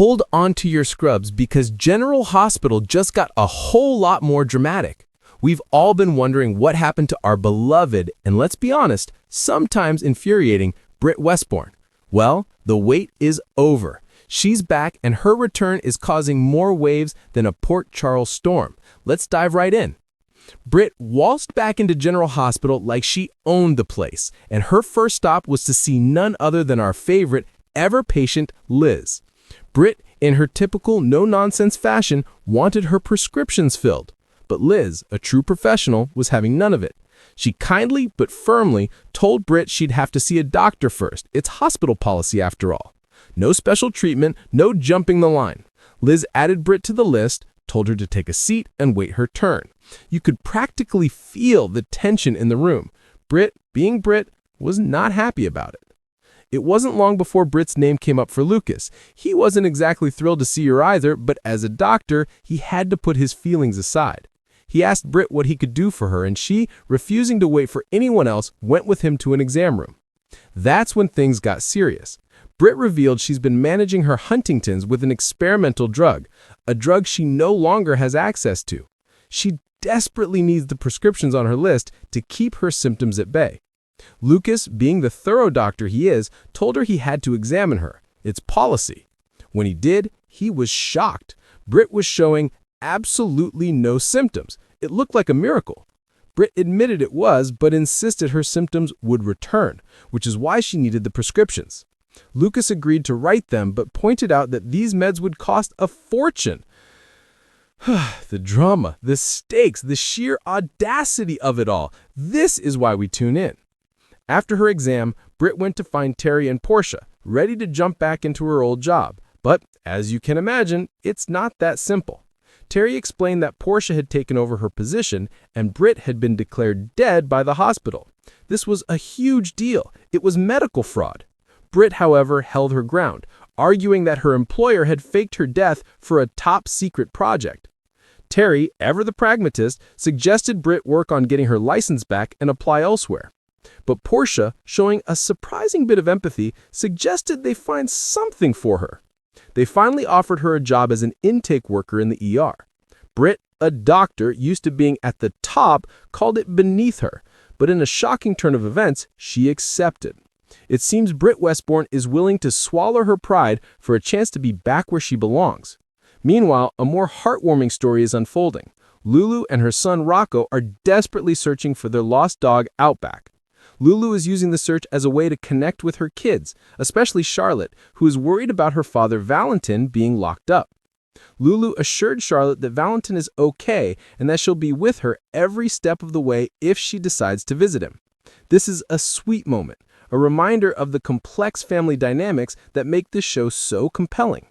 Hold on to your scrubs because General Hospital just got a whole lot more dramatic. We've all been wondering what happened to our beloved, and let's be honest, sometimes infuriating, Britt Westbourne. Well, the wait is over. She's back, and her return is causing more waves than a Port Charles storm. Let's dive right in. Britt waltzed back into General Hospital like she owned the place, and her first stop was to see none other than our favorite, ever-patient Liz. Britt, in her typical no-nonsense fashion, wanted her prescriptions filled. But Liz, a true professional, was having none of it. She kindly but firmly told Britt she'd have to see a doctor first. It's hospital policy after all. No special treatment, no jumping the line. Liz added Britt to the list, told her to take a seat and wait her turn. You could practically feel the tension in the room. Britt, being Britt, was not happy about it. It wasn't long before Britt's name came up for Lucas. He wasn't exactly thrilled to see her either, but as a doctor, he had to put his feelings aside. He asked Britt what he could do for her, and she, refusing to wait for anyone else, went with him to an exam room. That's when things got serious. Britt revealed she's been managing her Huntington's with an experimental drug, a drug she no longer has access to. She desperately needs the prescriptions on her list to keep her symptoms at bay. Lucas, being the thorough doctor he is, told her he had to examine her. It's policy. When he did, he was shocked. Britt was showing absolutely no symptoms. It looked like a miracle. Britt admitted it was, but insisted her symptoms would return, which is why she needed the prescriptions. Lucas agreed to write them, but pointed out that these meds would cost a fortune. The drama, the stakes, the sheer audacity of it all. This is why we tune in. After her exam, Britt went to find Terry and Portia, ready to jump back into her old job. But, as you can imagine, it's not that simple. Terry explained that Portia had taken over her position and Britt had been declared dead by the hospital. This was a huge deal. It was medical fraud. Britt, however, held her ground, arguing that her employer had faked her death for a top-secret project. Terry, ever the pragmatist, suggested Britt work on getting her license back and apply elsewhere. But Portia, showing a surprising bit of empathy, suggested they find something for her. They finally offered her a job as an intake worker in the ER. Britt, a doctor used to being at the top, called it beneath her, but in a shocking turn of events, she accepted. It seems Britt Westbourne is willing to swallow her pride for a chance to be back where she belongs. Meanwhile, a more heartwarming story is unfolding. Lulu and her son Rocco are desperately searching for their lost dog, Outback. Lulu is using the search as a way to connect with her kids, especially Charlotte, who is worried about her father Valentin being locked up. Lulu assured Charlotte that Valentin is okay and that she'll be with her every step of the way if she decides to visit him. This is a sweet moment, a reminder of the complex family dynamics that make this show so compelling.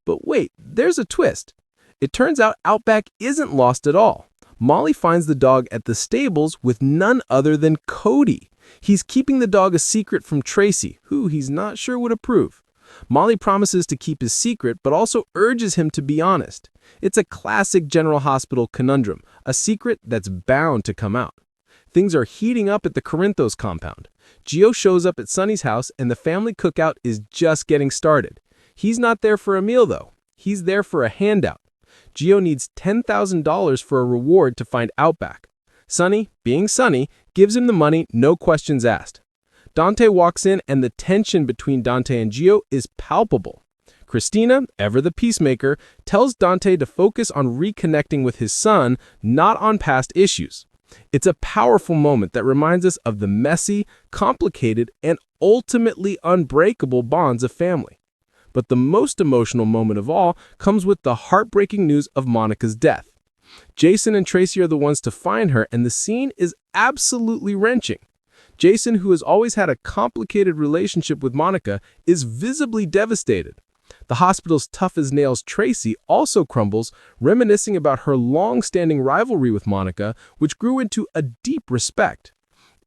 But wait, there's a twist. It turns out Outback isn't lost at all. Molly finds the dog at the stables with none other than Cody. He's keeping the dog a secret from Tracy, who he's not sure would approve. Molly promises to keep his secret, but also urges him to be honest. It's a classic General Hospital conundrum, a secret that's bound to come out. Things are heating up at the Corinthos compound. Gio shows up at Sonny's house, and the family cookout is just getting started. He's not there for a meal, though. He's there for a handout. Gio needs $10,000 for a reward to find Outback. Sonny, being Sonny, gives him the money, no questions asked. Dante walks in, and the tension between Dante and Gio is palpable. Christina, ever the peacemaker, tells Dante to focus on reconnecting with his son, not on past issues. It's a powerful moment that reminds us of the messy, complicated, and ultimately unbreakable bonds of family. But the most emotional moment of all comes with the heartbreaking news of Monica's death. Jason and Tracy are the ones to find her, and the scene is absolutely wrenching. Jason, who has always had a complicated relationship with Monica, is visibly devastated. The hospital's tough-as-nails Tracy also crumbles, reminiscing about her long-standing rivalry with Monica, which grew into a deep respect.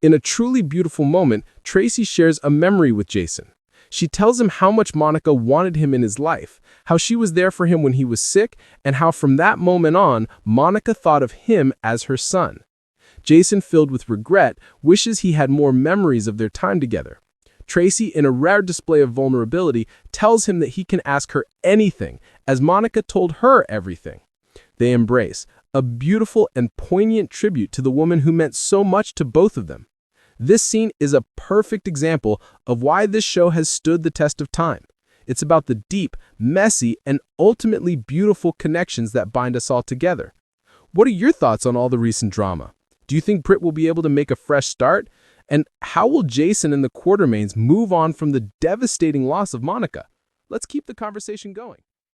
In a truly beautiful moment, Tracy shares a memory with Jason. She tells him how much Monica wanted him in his life, how she was there for him when he was sick, and how from that moment on, Monica thought of him as her son. Jason, filled with regret, wishes he had more memories of their time together. Tracy, in a rare display of vulnerability, tells him that he can ask her anything, as Monica told her everything. They embrace, a beautiful and poignant tribute to the woman who meant so much to both of them. This scene is a perfect example of why this show has stood the test of time. It's about the deep, messy, and ultimately beautiful connections that bind us all together. What are your thoughts on all the recent drama? Do you think Britt will be able to make a fresh start? And how will Jason and the Quartermaines move on from the devastating loss of Monica? Let's keep the conversation going.